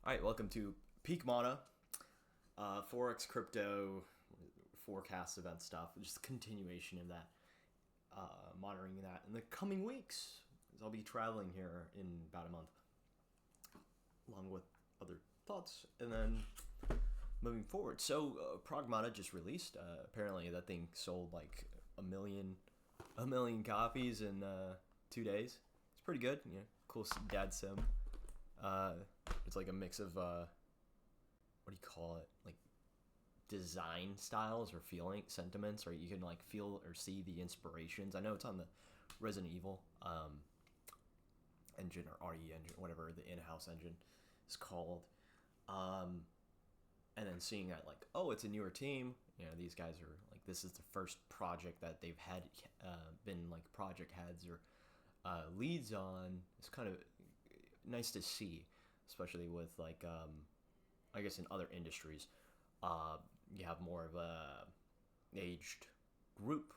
All right, welcome to Peakmata, Forex crypto forecast event stuff. Just a continuation of that, monitoring that in the coming weeks. As I'll be traveling here in about a month, along with other thoughts, and then moving forward. So Pragmata just released. Apparently, that thing sold like a million copies in 2 days. It's pretty good. Cool dad sim. It's like a mix of what do you call it? Like design styles or feeling sentiments, right? You can like feel or see the inspirations. I know it's on the Resident Evil engine or RE engine, whatever the in-house engine is called. And then seeing that like, oh, it's a newer team. These guys are like, this is the first project that they've had been like project heads or leads on. It's kind of nice to see, especially with like I guess in other industries, you have more of a aged group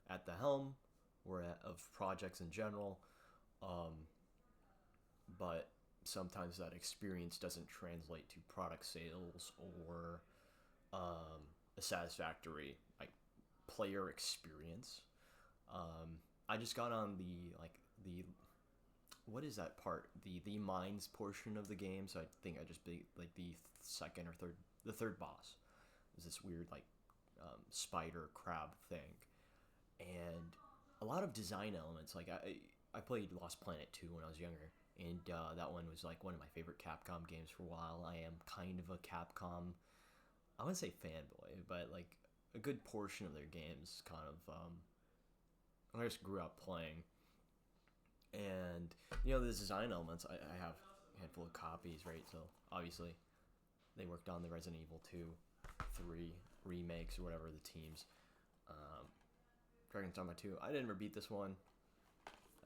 at the helm or of projects in general, but sometimes that experience doesn't translate to product sales or a satisfactory like player experience. I just got on the what is that part? The mines portion of the game. So I think I just beat like the second or third boss. Is this weird like spider crab thing, and a lot of design elements. Like I played Lost Planet 2 when I was younger, and that one was like one of my favorite Capcom games for a while. I am kind of a Capcom, I wouldn't say fanboy, but like a good portion of their games kind of I just grew up playing. And the design elements, I have a handful of copies, right? So obviously they worked on the Resident Evil 2, 3 remakes or whatever the teams. Dragon's Dogma 2, I didn't ever beat this one.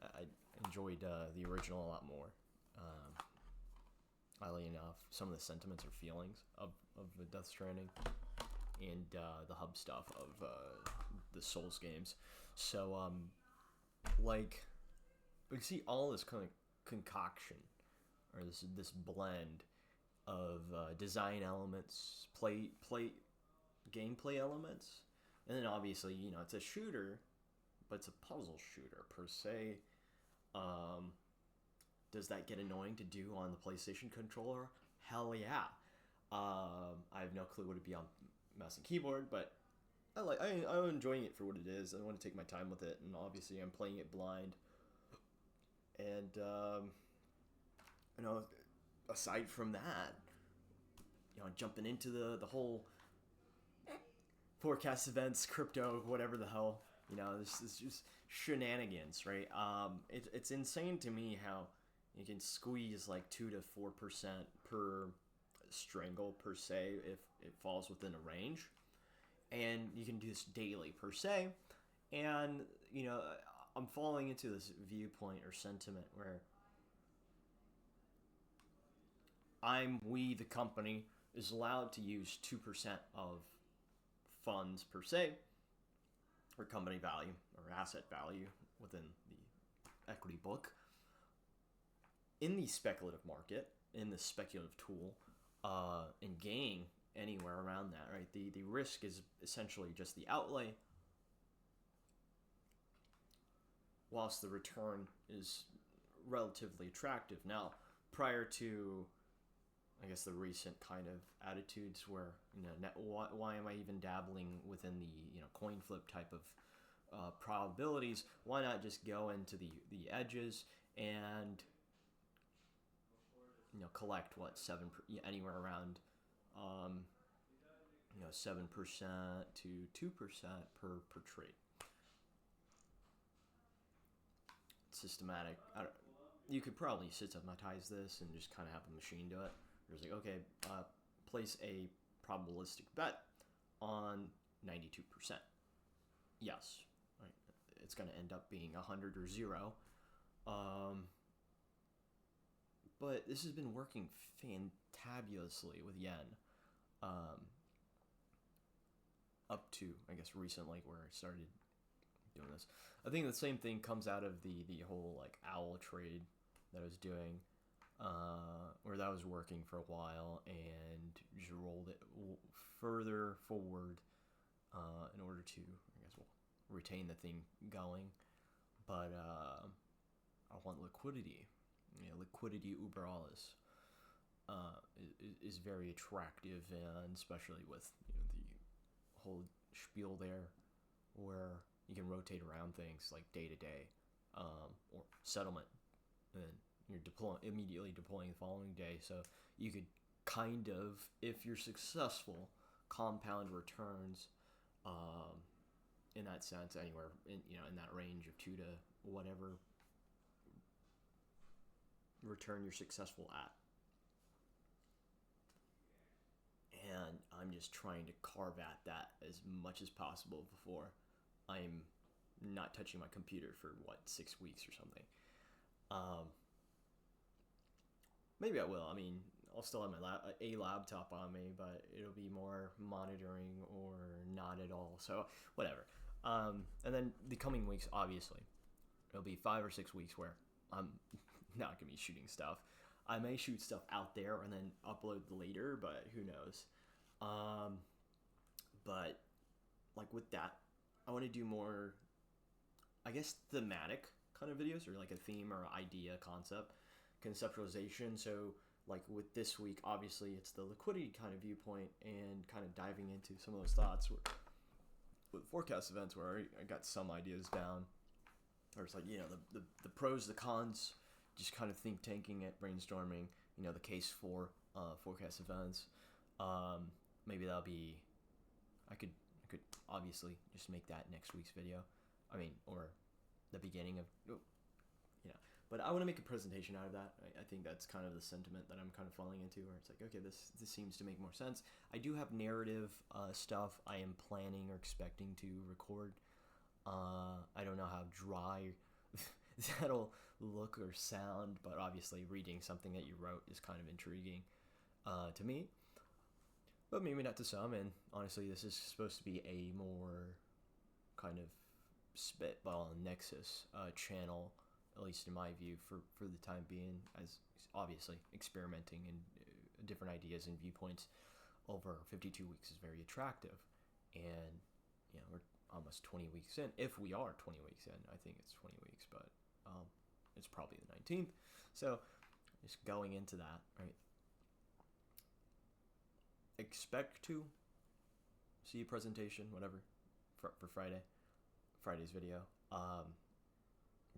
I enjoyed the original a lot more. Oddly enough, some of the sentiments or feelings of the Death Stranding and the hub stuff of the Souls games. So like we see all this kind of concoction or this blend of design elements, gameplay elements, and then obviously it's a shooter, but it's a puzzle shooter per se. Does that get annoying to do on the PlayStation controller? Hell yeah. I have no clue what it'd be on mouse and keyboard, but I'm enjoying it for what it is. I want to take my time with it, and obviously I'm playing it blind. And aside from that, jumping into the whole forecast events, crypto, whatever the hell, this is just shenanigans, right? It's insane to me how you can squeeze like 2 to 4% per strangle per se if it falls within a range, and you can do this daily per se, and I'm falling into this viewpoint or sentiment where we, the company, is allowed to use 2% of funds per se, or company value, or asset value within the equity book, in the speculative market, in the speculative tool, and gain anywhere around that, right? The risk is essentially just the outlay, whilst the return is relatively attractive. Now, prior to, I guess, the recent kind of attitudes where, why am I even dabbling within the, coin flip type of probabilities? Why not just go into the edges and, collect what, anywhere around, 7% to 2% per trade. Systematic. You could probably systematize this and just kind of have a machine do it. There's like, okay, place a probabilistic bet on 92%. Yes, right. It's going to end up being 100 or 0. But this has been working fantabulously with yen. Up to, I guess, recently where I started doing this. I think the same thing comes out of the whole like owl trade that I was doing where that was working for a while, and just rolled it further forward in order to, I guess, retain the thing going. But I want liquidity. Liquidity uber alles is very attractive, and especially with the whole spiel there, where you can rotate around things like day to day, or settlement, and then you're immediately deploying the following day. So you could kind of, if you're successful, compound returns in that sense anywhere in that range of 2 to whatever return you're successful at. And I'm just trying to carve at that as much as possible before I'm not touching my computer for 6 weeks or something. Maybe I will. I mean, I'll still have a laptop on me, but it'll be more monitoring or not at all. So whatever. And then the coming weeks, obviously, it'll be 5 or 6 weeks where I'm not gonna be shooting stuff. I may shoot stuff out there and then upload later, but who knows? But like with that, I want to do more, I guess, thematic kind of videos, or like a theme or idea, conceptualization. So like with this week, obviously it's the liquidity kind of viewpoint and kind of diving into some of those thoughts with forecast events, where I got some ideas down, or it's like the pros, the cons, just kind of think tanking it, brainstorming, the case for forecast events. Maybe that'll be, I could obviously just make that next week's video. I mean, or the beginning of, but I want to make a presentation out of that. I think that's kind of the sentiment that I'm kind of falling into, where it's like, okay, this seems to make more sense. I do have narrative stuff I am planning or expecting to record. I don't know how dry that'll look or sound, but obviously reading something that you wrote is kind of intriguing to me, but maybe not to some. And honestly, this is supposed to be a more kind of spitball nexus channel, at least in my view, for the time being, as obviously experimenting in different ideas and viewpoints over 52 weeks is very attractive. And we're almost 20 weeks in, if we are 20 weeks in. I think it's 20 weeks, but it's probably the 19th. So just going into that, right? Expect to see a presentation, whatever, for Friday's video.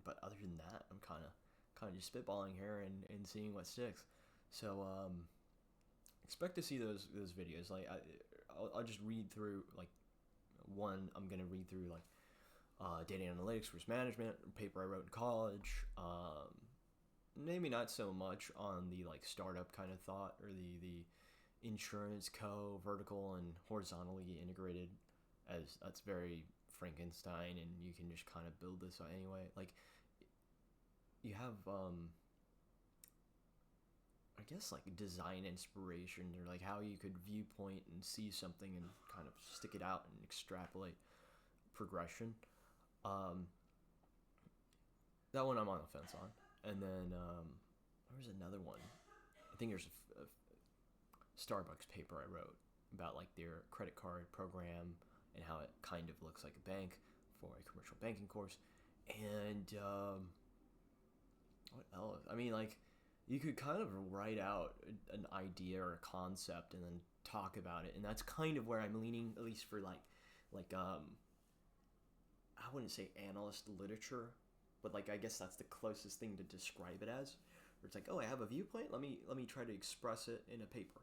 But other than that, I'm kind of just spitballing here and seeing what sticks. So expect to see those videos. Like I'll just read through, like, one, I'm gonna read through like data analytics, risk management, paper I wrote in college. Maybe not so much on the like startup kind of thought, or the insurance vertical and horizontally integrated, as that's very Frankenstein, and you can just kind of build this anyway. Like, you have I guess like design inspiration, or like how you could viewpoint and see something and kind of stick it out and extrapolate progression. That one I'm on the fence on. And then there's another one. I think there's a Starbucks paper I wrote about like their credit card program and how it kind of looks like a bank for a commercial banking course. And what else? I mean, like, you could kind of write out an idea or a concept and then talk about it, and that's kind of where I'm leaning, at least for like I wouldn't say analyst literature, but like, I guess that's the closest thing to describe it as. Where it's like, oh, I have a viewpoint. Let me try to express it in a paper.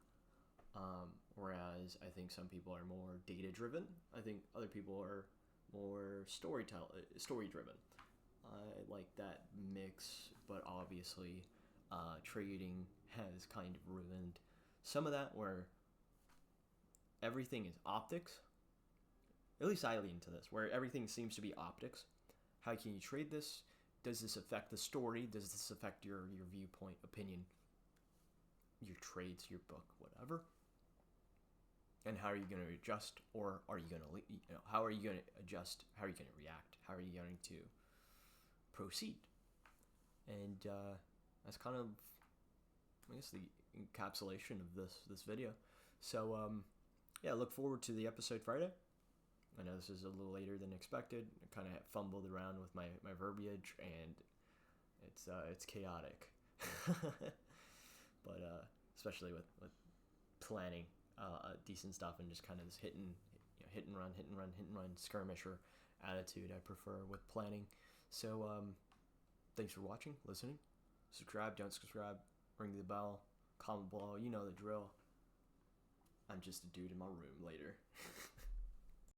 Whereas I think some people are more data driven. I think other people are more story driven. I like that mix, but obviously trading has kind of ruined some of that, where everything is optics. At least I lean to this, where everything seems to be optics. How can you trade this? Does this affect the story? Does this affect your viewpoint, opinion, your trades, your book, whatever? And how are you going to adjust, or are you going to, how are you going to adjust? How are you going to react? How are you going to proceed? And that's kind of I guess the encapsulation of this video. So yeah, look forward to the episode Friday. I know this is a little later than expected. I kind of fumbled around with my verbiage, and it's chaotic. But especially with planning decent stuff and just kind of this hit and run, hit and run, hit and run skirmisher attitude I prefer with planning. So thanks for watching, listening. Subscribe, don't subscribe, ring the bell, comment below. You know the drill. I'm just a dude in my room later.